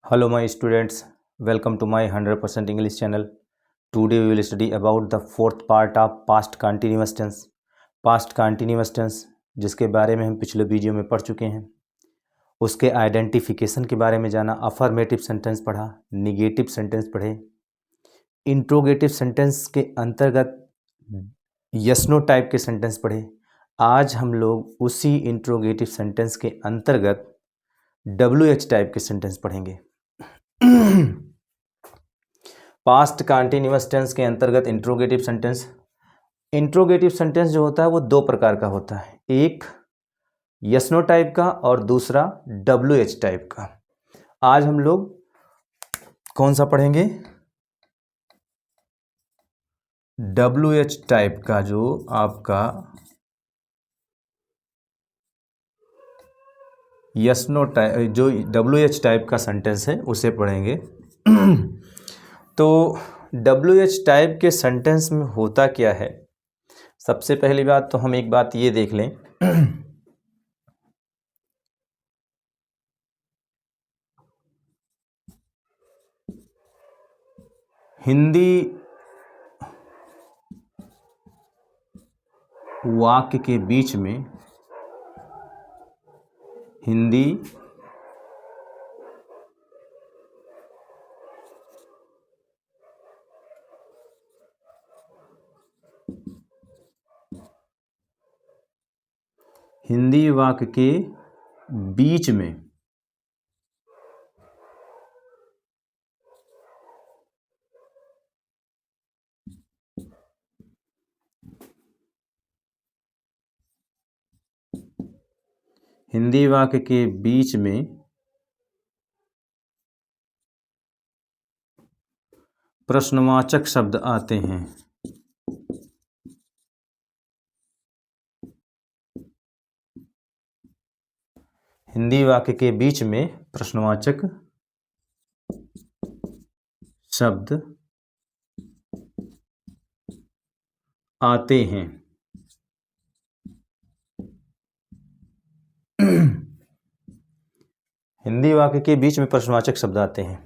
Hello my students, welcome to my 100% English channel. Today we will study about the fourth part of past continuous tense. Past continuous tense जिसके बारे में हम पिछले video में पढ़ चुके हैं, उसके आइडेंटिफिकेशन के बारे में जाना, अफर्मेटिव सेंटेंस पढ़ा, निगेटिव सेंटेंस पढ़े, इंट्रोगेटिव सेंटेंस के अंतर्गत यस नो टाइप के सेंटेंस पढ़े। आज हम लोग उसी इंट्रोगेटिव सेंटेंस के अंतर्गत WH टाइप के सेंटेंस पढ़ेंगे। पास्ट कंटिन्यूअस टेंस के अंतर्गत इंट्रोगेटिव सेंटेंस जो होता है वो दो प्रकार का होता है, एक यस नो टाइप का और दूसरा WH टाइप का। आज हम लोग कौन सा पढ़ेंगे? WH टाइप का, जो आपका यस नो टाइप, जो WH टाइप का सेंटेंस है उसे पढ़ेंगे। तो WH टाइप के सेंटेंस में होता क्या है? सबसे पहली बात तो हम एक बात ये देख लें, हिंदी वाक्य के बीच में, हिंदी वाक्य के बीच में प्रश्नवाचक शब्द आते हैं। हिंदी वाक्य के बीच में प्रश्नवाचक शब्द आते हैं। हिंदी वाक्य के बीच में प्रश्नवाचक शब्द आते हैं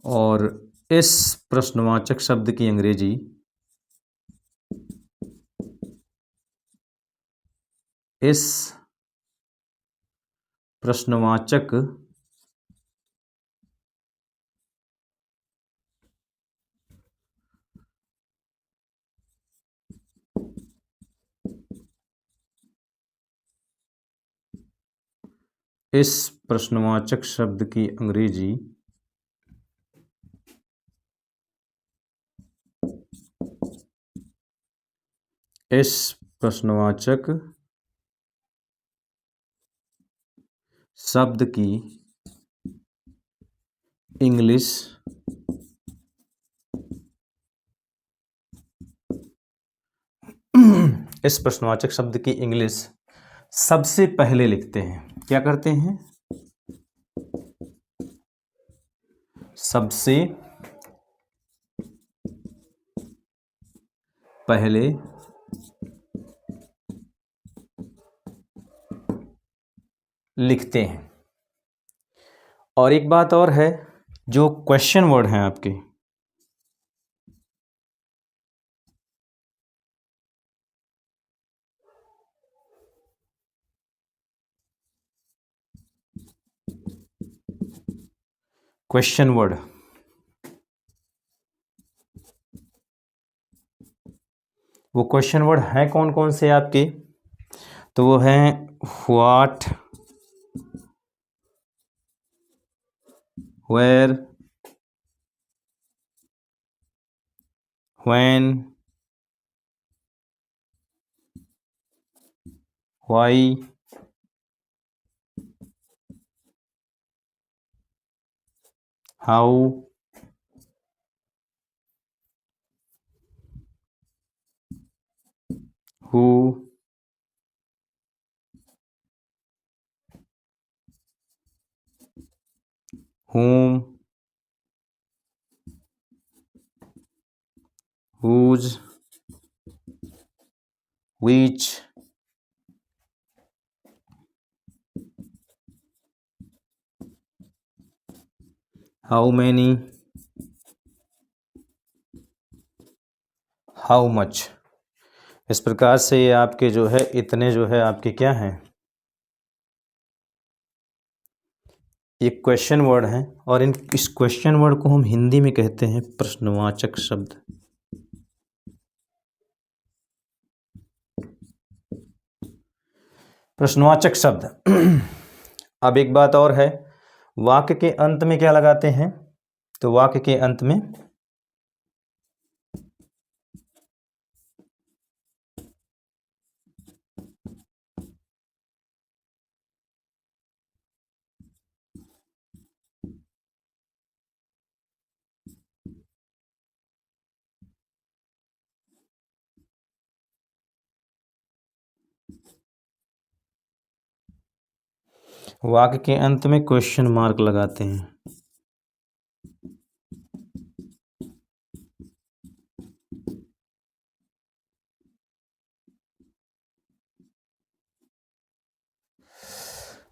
और इस प्रश्नवाचक शब्द की अंग्रेजी इस प्रश्नवाचक शब्द की अंग्रेजी इस प्रश्नवाचक शब्द की इंग्लिश इस प्रश्नवाचक शब्द की इंग्लिश सबसे पहले लिखते हैं। क्या करते हैं? सबसे पहले लिखते हैं। और एक बात और है, जो क्वेश्चन वर्ड हैं आपके, क्वेश्चन वर्ड, वो क्वेश्चन वर्ड हैं कौन कौन से आपके? तो वो हैं what, where, when, why, how, who, whom, whose, which, how many, how much. इस प्रकार से ये आपके जो है इतने जो है आपके क्या हैं, ये क्वेश्चन वर्ड हैं। और इस क्वेश्चन वर्ड को हम हिंदी में कहते हैं प्रश्नवाचक शब्द। प्रश्नवाचक शब्द। अब एक बात और है, वाक्य के अंत में क्या लगाते हैं, तो वाक्य के अंत में वाक्य के अंत में क्वेश्चन मार्क लगाते हैं।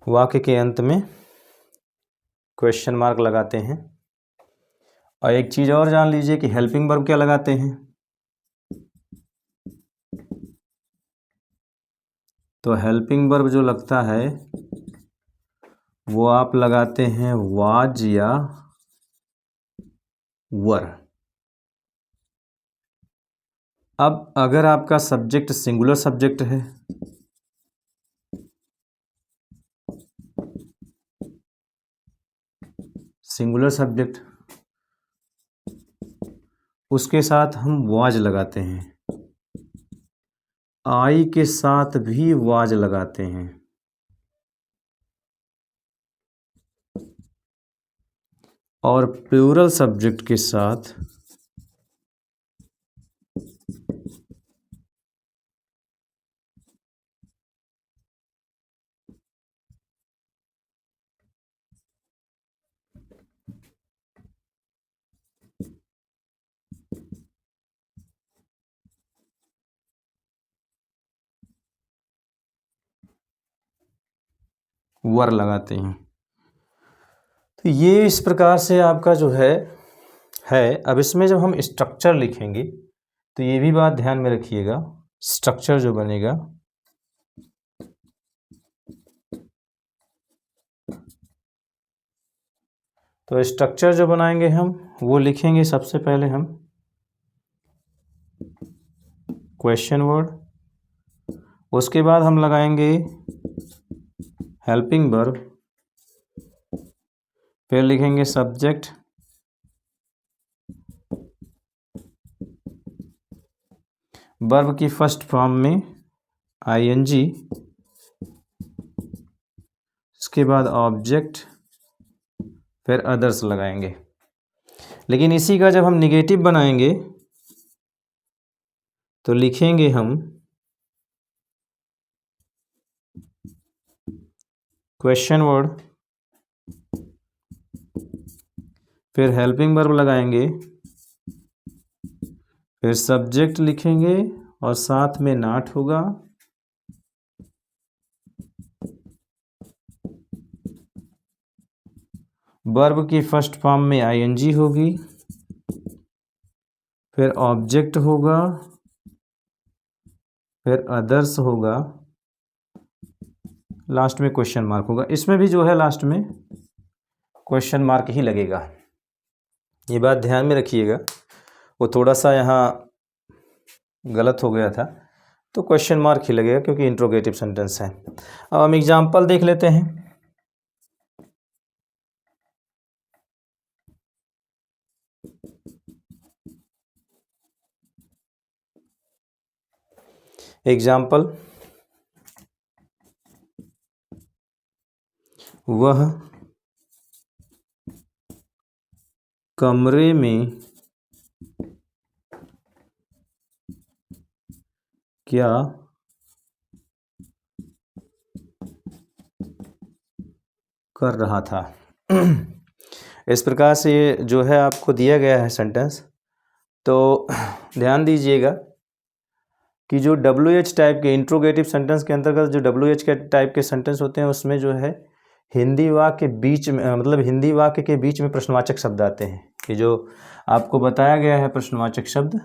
वाक्य के अंत में क्वेश्चन मार्क लगाते हैं। और एक चीज और जान लीजिए कि हेल्पिंग वर्ब क्या लगाते हैं, तो हेल्पिंग वर्ब जो लगता है वो आप लगाते हैं वाज या वर। अब अगर आपका सब्जेक्ट सिंगुलर सब्जेक्ट है, सिंगुलर सब्जेक्ट, उसके साथ हम वाज लगाते हैं, आई के साथ भी वाज लगाते हैं। और प्लूरल सब्जेक्ट के साथ वर लगाते हैं। तो ये इस प्रकार से आपका जो है। अब इसमें जब हम स्ट्रक्चर लिखेंगे तो ये भी बात ध्यान में रखिएगा, स्ट्रक्चर जो बनेगा तो स्ट्रक्चर जो बनाएंगे हम वो लिखेंगे सबसे पहले हम क्वेश्चन वर्ड, उसके बाद हम लगाएंगे हेल्पिंग वर्ब, फिर लिखेंगे सब्जेक्ट, वर्ब की फर्स्ट फॉर्म में आईएनजी, उसके बाद ऑब्जेक्ट, फिर अदर्स लगाएंगे। लेकिन इसी का जब हम निगेटिव बनाएंगे तो लिखेंगे हम क्वेश्चन वर्ड, फिर हेल्पिंग वर्ब लगाएंगे, फिर सब्जेक्ट लिखेंगे और साथ में नॉट होगा, वर्ब की फर्स्ट फॉर्म में आईएनजी होगी, फिर ऑब्जेक्ट होगा, फिर अदर्स होगा, लास्ट में क्वेश्चन मार्क होगा। इसमें भी जो है लास्ट में क्वेश्चन मार्क ही लगेगा, ये बात ध्यान में रखिएगा। वो थोड़ा सा यहाँ गलत हो गया था, तो क्वेश्चन मार्क ही लगेगा क्योंकि इंट्रोगेटिव सेंटेंस है। अब हम एग्जाम्पल देख लेते हैं। एग्जाम्पल, वह कमरे में क्या कर रहा था। इस प्रकार से ये जो है आपको दिया गया है सेंटेंस, तो ध्यान दीजिएगा कि जो WH टाइप के इंट्रोगेटिव सेंटेंस के अंतर्गत जो WH के टाइप के सेंटेंस होते हैं उसमें जो है हिंदी वाक्य बीच में मतलब हिंदी वाक्य के बीच में प्रश्नवाचक शब्द आते हैं, कि जो आपको बताया गया है प्रश्नवाचक शब्द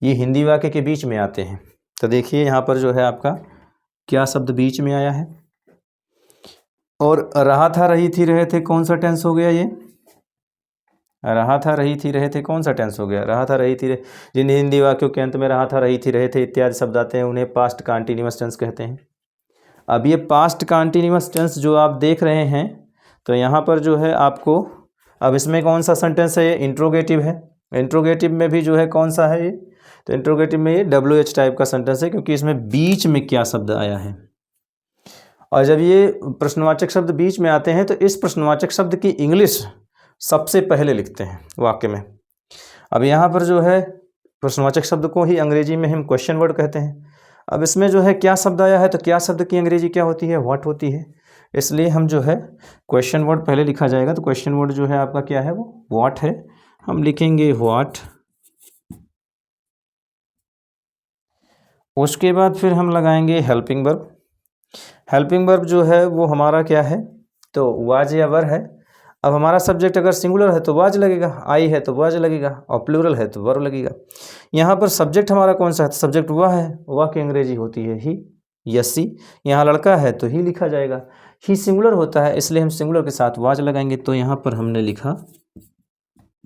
ये हिंदी वाक्य के बीच में आते हैं। तो देखिए यहाँ पर जो है आपका क्या शब्द बीच में आया है, और रहा था रही थी रहे थे कौन सा टेंस हो गया? ये रहा था रही थी रहे थे कौन सा टेंस हो गया? रहा था रही थी जिन हिंदी वाक्यों के अंत में रहा था रही थी रहे थे इत्यादि शब्द आते हैं उन्हें पास्ट कंटीन्यूअस टेंस कहते हैं। अब ये पास्ट कंटीन्यूअस टेंस जो आप देख रहे हैं, तो यहाँ पर जो है आपको, अब इसमें कौन सा सेंटेंस है? ये इंट्रोगेटिव है। इंट्रोगेटिव में भी जो है कौन सा है ये? तो इंट्रोगेटिव में ये WH टाइप का सेंटेंस है, क्योंकि इसमें बीच में क्या शब्द आया है। और जब ये प्रश्नवाचक शब्द बीच में आते हैं तो इस प्रश्नवाचक शब्द की इंग्लिश सबसे पहले लिखते हैं वाक्य में। अब यहाँ पर जो है प्रश्नवाचक शब्द को ही अंग्रेजी में हम क्वेश्चन वर्ड कहते हैं। अब इसमें जो है क्या शब्द आया है, तो क्या शब्द की अंग्रेजी क्या होती है? व्हाट होती है। इसलिए हम जो है क्वेश्चन वर्ड पहले लिखा जाएगा, तो क्वेश्चन वर्ड जो है आपका क्या है? वो व्हाट है। हम लिखेंगे व्हाट, उसके बाद फिर हम लगाएंगे हेल्पिंग वर्ब। हेल्पिंग वर्ब जो है वो हमारा क्या है? तो वाज या वर है। अब हमारा सब्जेक्ट अगर सिंगुलर है तो वाज लगेगा, आई है तो वाज लगेगा, और प्लूरल है तो वर्ब लगेगा। यहाँ पर सब्जेक्ट हमारा कौन सा है? तो सब्जेक्ट वह है, वह की अंग्रेजी होती है ही या सी। यहाँ लड़का है तो ही लिखा जाएगा, ही सिंगुलर होता है इसलिए हम सिंगुलर के साथ वाज लगाएंगे। तो यहाँ पर हमने लिखा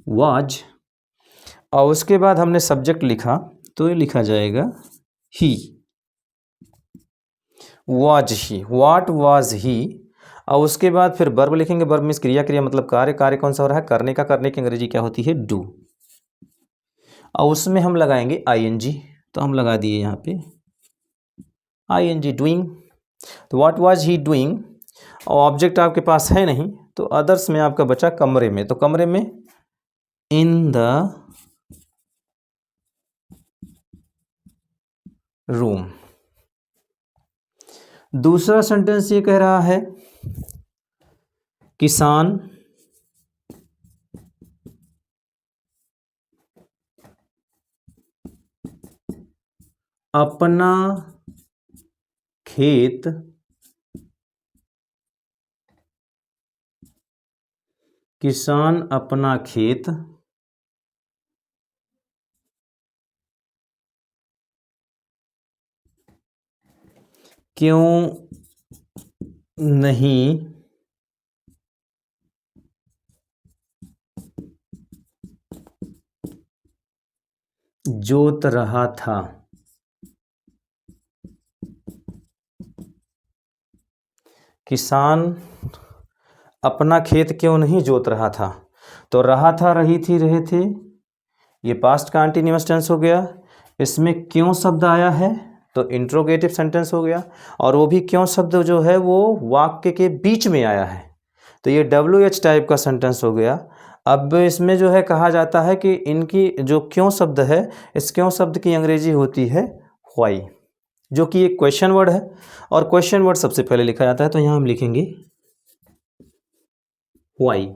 वाज, और उसके बाद हमने सब्जेक्ट लिखा तो ये लिखा जाएगा he, was he, what was he. और उसके बाद फिर वर्ब लिखेंगे। वर्ब मीन्स क्रिया, क्रिया मतलब कार्य, कार्य कौन सा हो रहा है? करने का। करने की अंग्रेजी क्या होती है? डू। और उसमें हम लगाएंगे ING, तो हम लगा दिए यहाँ पे ING, डूइंग। तो व्हाट वाज ही डूइंग, और ऑब्जेक्ट आपके पास है नहीं तो अदर्स में आपका बचा कमरे में, तो कमरे में इन द रूम। दूसरा सेंटेंस ये कह रहा है किसान अपना खेत किसान अपना खेत क्यों नहीं जोत रहा था? किसान अपना खेत क्यों नहीं जोत रहा था? तो रहा था रही थी रहे थे ये पास्ट कंटीन्यूअस टेंस हो गया। इसमें क्यों शब्द आया है तो इंट्रोगेटिव सेंटेंस हो गया, और वो भी क्यों शब्द जो है वो वाक्य के बीच में आया है, तो ये WH टाइप का सेंटेंस हो गया। अब इसमें जो है कहा जाता है कि इनकी जो क्यों शब्द है, इस क्यों शब्द की अंग्रेजी होती है व्हाई, जो कि एक क्वेश्चन वर्ड है, और क्वेश्चन वर्ड सबसे पहले लिखा जाता है। तो यहाँ हम लिखेंगे व्हाई,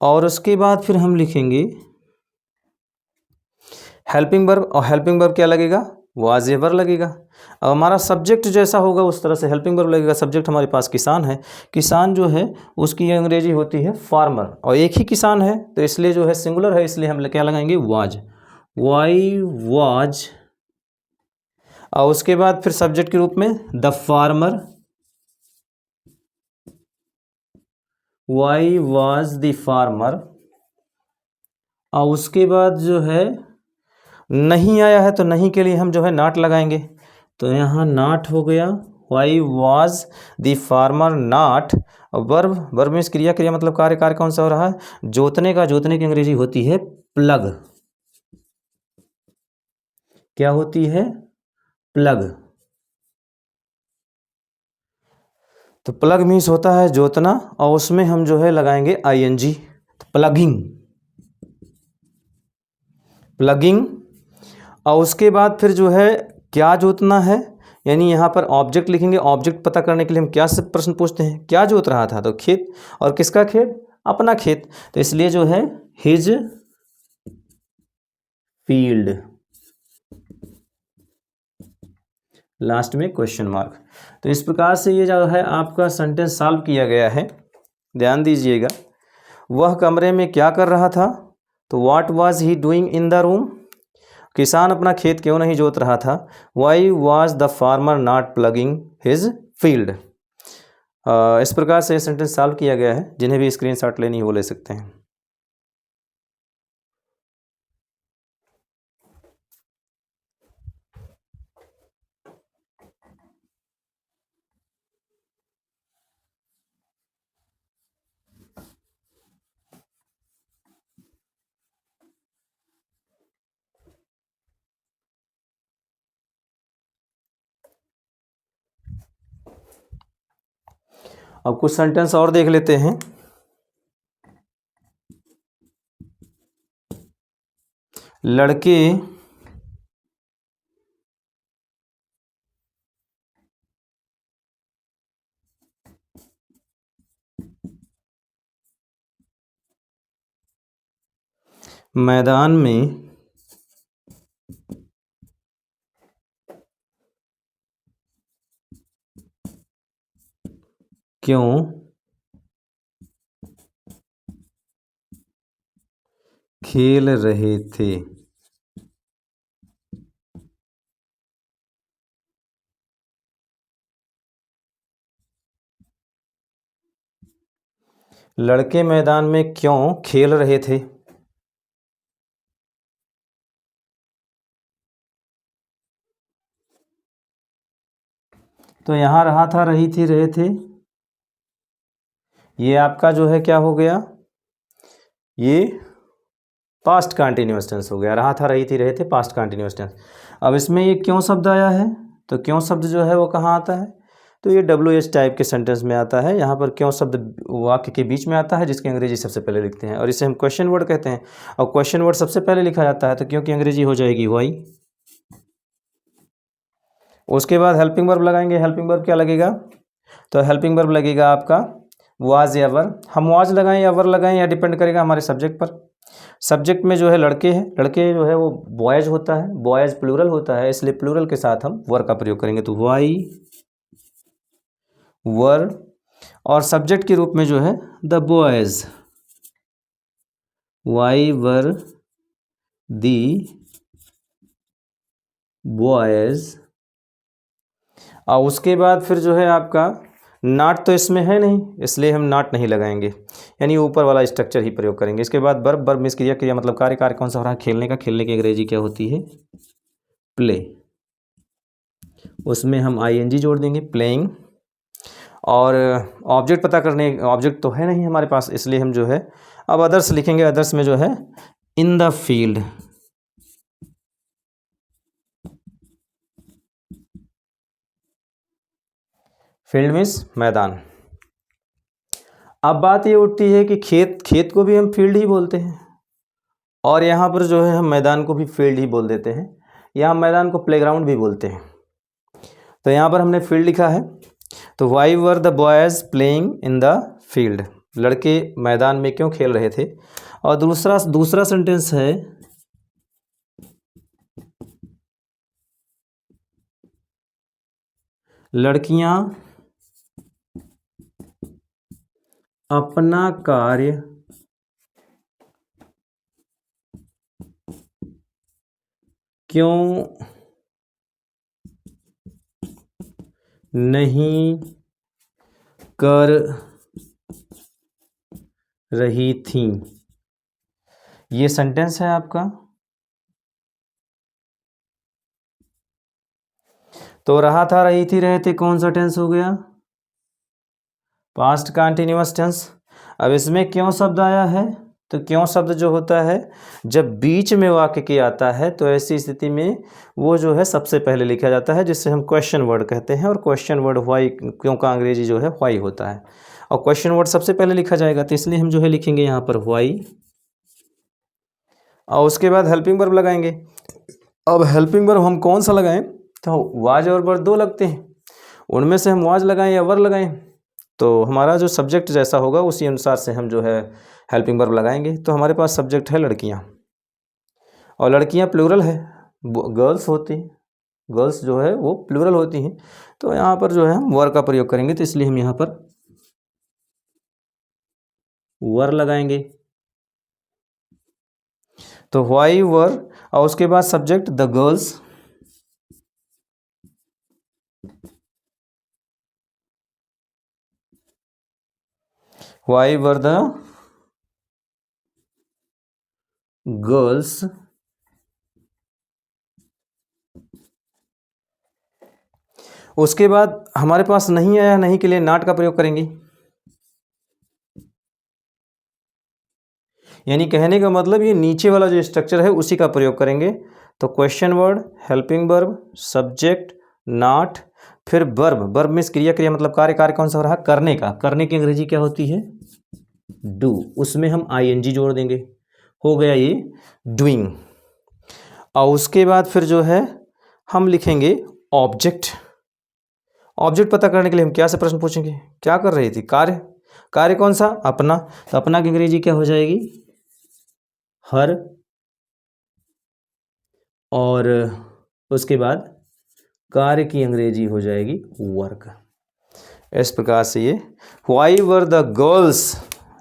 और उसके बाद फिर हम लिखेंगे हेल्पिंग वर्ब, और हेल्पिंग वर्ब क्या लगेगा? वाज ए वर्ब लगेगा। अब हमारा सब्जेक्ट जैसा होगा उस तरह से हेल्पिंग वर्ब लगेगा। सब्जेक्ट हमारे पास किसान है, किसान जो है उसकी अंग्रेजी होती है फार्मर, और एक ही किसान है तो इसलिए जो है सिंगुलर है, इसलिए हम क्या लगाएंगे? Was, why was. और उसके बाद फिर सब्जेक्ट के रूप में the farmer, why was the farmer. और उसके बाद जो है नहीं आया है तो नहीं के लिए हम जो है नॉट लगाएंगे, तो यहाँ नॉट हो गया, why was the farmer not. Verb, verb means क्रिया, क्रिया मतलब कार्य, कार्य कौन सा हो रहा है? जोतने का। जोतने की अंग्रेजी होती है प्लग। क्या होती है? प्लग। तो प्लग मीन्स होता है जोतना, और उसमें हम जो है लगाएंगे ING, प्लगिंग, प्लगिंग। और उसके बाद फिर जो है क्या जोतना है, यानी यहाँ पर ऑब्जेक्ट लिखेंगे। ऑब्जेक्ट पता करने के लिए हम क्या से प्रश्न पूछते हैं? क्या जोत रहा था? तो खेत, और किसका खेत? अपना खेत, तो इसलिए जो है हिज फील्ड। लास्ट में क्वेश्चन मार्क। तो इस प्रकार से ये जो है आपका सेंटेंस सॉल्व किया गया है। ध्यान दीजिएगा, वह कमरे में क्या कर रहा था, तो what was he doing in the room, किसान अपना खेत क्यों नहीं जोत रहा था, why was the farmer not plugging his field. इस प्रकार से सेंटेंस सॉल्व किया गया है। जिन्हें भी स्क्रीनशॉट लेनी है वो ले सकते हैं। अब कुछ सेंटेंस और देख लेते हैं। लड़के मैदान में क्यों खेल रहे थे। लड़के मैदान में क्यों खेल रहे थे। तो यहाँ रहा था, रही थी, रहे थे, ये आपका जो है क्या हो गया, ये पास्ट कंटिन्यूअस टेंस हो गया। रहा था, रही थी, रहे थे, पास्ट कंटिन्यूअस टेंस। अब इसमें ये क्यों शब्द आया है, तो क्यों शब्द जो है वो कहाँ आता है, तो ये WH टाइप के सेंटेंस में आता है। यहाँ पर क्यों शब्द वाक्य के बीच में आता है, जिसकी अंग्रेजी सबसे पहले लिखते हैं, और इसे हम क्वेश्चन वर्ड कहते हैं। और क्वेश्चन वर्ड सबसे पहले लिखा जाता है, तो क्योंकि अंग्रेजी हो जाएगी वाई। उसके बाद हेल्पिंग वर्ब लगाएंगे। हेल्पिंग वर्ब क्या लगेगा, तो हेल्पिंग वर्ब लगेगा आपका वाज या वर। हम वाज लगाएं या वर लगाएं, या डिपेंड करेगा हमारे सब्जेक्ट पर। सब्जेक्ट में जो है लड़के हैं, लड़के जो है वो बॉयज होता है, बॉयज प्लूरल होता है, इसलिए प्लूरल के साथ हम वर का प्रयोग करेंगे। तो वाई वर, और सब्जेक्ट के रूप में जो है the boys, why were the boys. और उसके बाद फिर जो है आपका नाट, तो इसमें है नहीं इसलिए हम नाट नहीं लगाएंगे, यानी ऊपर वाला स्ट्रक्चर ही प्रयोग करेंगे। इसके बाद वर्ब, वर्ब मीन्स क्रिया, क्रिया मतलब कार्य, कार्य कौन सा हो रहा है, खेलने का। खेलने की अंग्रेजी क्या होती है, प्ले। उसमें हम ING जोड़ देंगे, प्लेइंग। और ऑब्जेक्ट पता करने, ऑब्जेक्ट तो है नहीं हमारे पास, इसलिए हम जो है अब अदर्स लिखेंगे। अदर्स में जो है इन द फील्ड। फील्ड मीन्स मैदान। अब बात ये उठती है कि खेत, खेत को भी हम फील्ड ही बोलते हैं, और यहाँ पर जो है हम मैदान को भी फील्ड ही बोल देते हैं, या हम मैदान को प्लेग्राउंड भी बोलते हैं। तो यहाँ पर हमने फील्ड लिखा है, तो why were the boys playing in the field, लड़के मैदान में क्यों खेल रहे थे। और दूसरा सेंटेंस है लड़कियां अपना कार्य क्यों नहीं कर रही थीं। ये सेंटेंस है आपका। तो रहा था, रही थी, रहे थे, कौन सा टेंस हो गया, पास्ट कंटिन्यूअस टेंस। अब इसमें क्यों शब्द आया है, तो क्यों शब्द जो होता है जब बीच में वाक्य के आता है, तो ऐसी स्थिति में वो जो है सबसे पहले लिखा जाता है, जिससे हम क्वेश्चन वर्ड कहते हैं। और क्वेश्चन वर्ड व्हाई, क्यों का अंग्रेजी जो है व्हाई होता है, और क्वेश्चन वर्ड सबसे पहले लिखा जाएगा, तो इसलिए हम जो है लिखेंगे यहाँ पर व्हाई। और उसके बाद हेल्पिंग वर्ब लगाएंगे। अब हेल्पिंग वर्ब हम कौन सा लगाएं, तो वाज और वर दो लगते हैं, उनमें से हम वाज लगाएं या वर लगाएं, तो हमारा जो सब्जेक्ट जैसा होगा उसी अनुसार से हम जो है हेल्पिंग वर्ब लगाएंगे। तो हमारे पास सब्जेक्ट है लड़कियां, और लड़कियां प्लूरल है, गर्ल्स होती हैं, गर्ल्स जो है वो प्लूरल होती हैं। तो यहाँ पर जो है हम वर का प्रयोग करेंगे, तो इसलिए हम यहाँ पर वर लगाएंगे। तो व्हाई वर, और उसके बाद subject the girls, why were the girls उसके बाद हमारे पास नहीं आया, नहीं के लिए नॉट का प्रयोग करेंगे। यानी कहने का मतलब ये नीचे वाला जो स्ट्रक्चर है उसी का प्रयोग करेंगे। तो question word, helping verb, subject, not, फिर वर्ब, वर्ब मीन्स क्रिया, क्रिया मतलब कार्य, कार्य कौन सा हो रहा है, करने का, करने की अंग्रेजी क्या होती है, डू, उसमें हम आईएनजी जोड़ देंगे, हो गया ये डूइंग। और उसके बाद फिर जो है हम लिखेंगे ऑब्जेक्ट। ऑब्जेक्ट पता करने के लिए हम क्या से प्रश्न पूछेंगे, क्या कर रही थी, कार्य, कार्य कौन सा, अपना, तो अपना की अंग्रेजी क्या हो जाएगी, हर, और उसके बाद कार्य की अंग्रेजी हो जाएगी वर्क। इस प्रकार से ये व्हाई वर द गर्ल्स,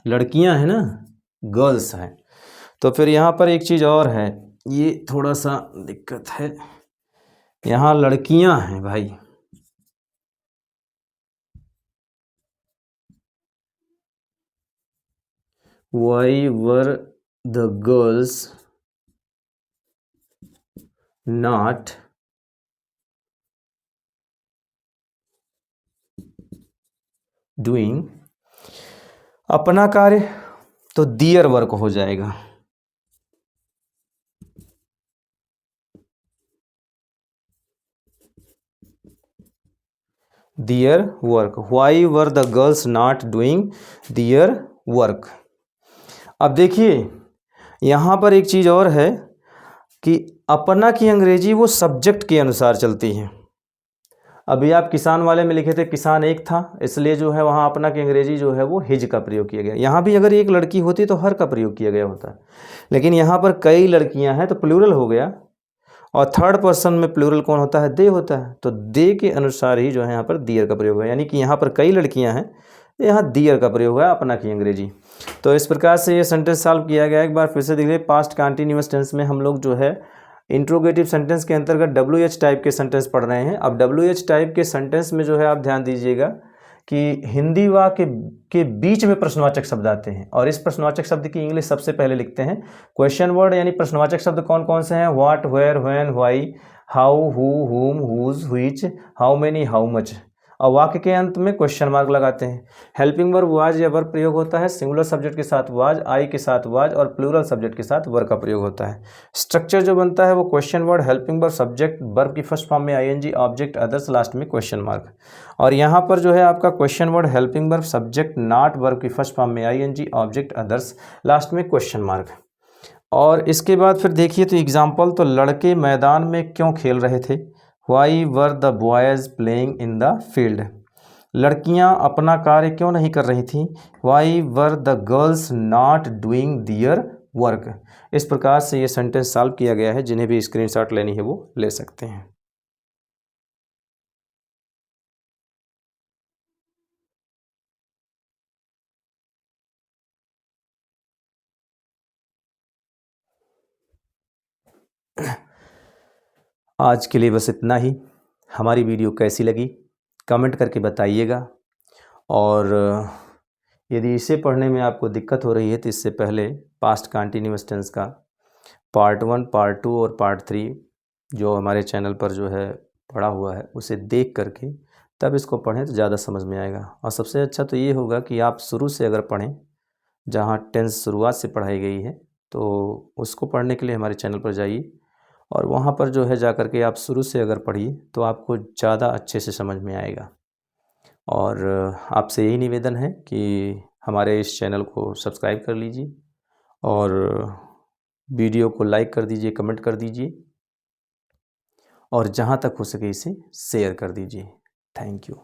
लड़कियां हैं ना, गर्ल्स हैं। तो फिर यहाँ पर एक चीज़ और है, ये थोड़ा सा दिक्कत है, यहाँ लड़कियां हैं भाई, why were the girls not doing अपना कार्य, तो दियर वर्क हो जाएगा। Their work, why were the girls not doing their work. अब देखिए यहाँ पर एक चीज़ और है कि अपना की अंग्रेजी वो सब्जेक्ट के अनुसार चलती है। अभी आप किसान वाले में लिखे थे किसान एक था, इसलिए जो है वहाँ अपना की अंग्रेजी जो है वो हिज का प्रयोग किया गया। यहाँ भी अगर एक लड़की होती तो हर का प्रयोग किया गया होता, लेकिन यहाँ पर कई लड़कियाँ हैं तो प्लूरल हो गया, और थर्ड पर्सन में प्लूरल कौन होता है, दे होता है, तो दे के अनुसार ही जो है यहाँ पर दियर का प्रयोग है। यानी कि यहाँ पर कई लड़कियाँ हैं, यहाँ दियर का प्रयोग है अपना की अंग्रेजी। तो इस प्रकार से ये सेंटेंस सॉल्व किया गया। एक बार फिर से देखिए, पास्ट कंटिन्यूअस टेंस में हम लोग जो है इंट्रोगेटिव सेंटेंस के अंतर्गत WH टाइप के सेंटेंस पढ़ रहे हैं। अब WH टाइप के सेंटेंस में जो है आप ध्यान दीजिएगा कि हिंदी वाक्य के बीच में प्रश्नवाचक शब्द आते हैं, और इस प्रश्नवाचक शब्द की इंग्लिश सबसे पहले लिखते हैं। क्वेश्चन वर्ड यानी प्रश्नवाचक शब्द कौन कौन से हैं, what, where, when, why, how, who, whom, whose, which, how many, how much, और वाक्य के अंत में क्वेश्चन मार्क लगाते हैं। हेल्पिंग वर्ब वाज या वर्ब प्रयोग होता है, सिंगुलर सब्जेक्ट के साथ वाज, आई के साथ वाज, और प्लूरल सब्जेक्ट के साथ वर्ब का प्रयोग होता है। स्ट्रक्चर जो बनता है वो question word, helping verb, subject, verb की फर्स्ट फॉर्म में आईएनजी, ऑब्जेक्ट, अदर्स, लास्ट में क्वेश्चन मार्क। और यहाँ पर जो है आपका question word, helping verb, subject, not, verb की फर्स्ट फॉर्म में आईएनजी, ऑब्जेक्ट, अदर्स, लास्ट में क्वेश्चन मार्क। और इसके बाद फिर देखिए तो एग्जाम्पल, तो लड़के मैदान में क्यों खेल रहे थे, why were the boys playing in the field. लड़कियां अपना कार्य क्यों नहीं कर रही थीं, why were the girls not doing their work. इस प्रकार से ये सेंटेंस सॉल्व किया गया है। जिन्हें भी स्क्रीनशॉट लेनी है वो ले सकते हैं। आज के लिए बस इतना ही। हमारी वीडियो कैसी लगी कमेंट करके बताइएगा, और यदि इसे पढ़ने में आपको दिक्कत हो रही है तो इससे पहले पास्ट कंटिन्यूअस टेंस का पार्ट 1, पार्ट 2 और पार्ट 3 जो हमारे चैनल पर जो है पढ़ा हुआ है, उसे देख करके तब इसको पढ़ें तो ज़्यादा समझ में आएगा। और सबसे अच्छा तो ये होगा कि आप शुरू से अगर पढ़ें, जहाँ टेंस शुरुआत से पढ़ाई गई है, तो उसको पढ़ने के लिए हमारे चैनल पर जाइए, और वहाँ पर जो है जा कर के आप शुरू से अगर पढ़िए तो आपको ज़्यादा अच्छे से समझ में आएगा। और आपसे यही निवेदन है कि हमारे इस चैनल को सब्सक्राइब कर लीजिए, और वीडियो को लाइक कर दीजिए, कमेंट कर दीजिए, और जहाँ तक हो सके इसे शेयर कर दीजिए। Thank you.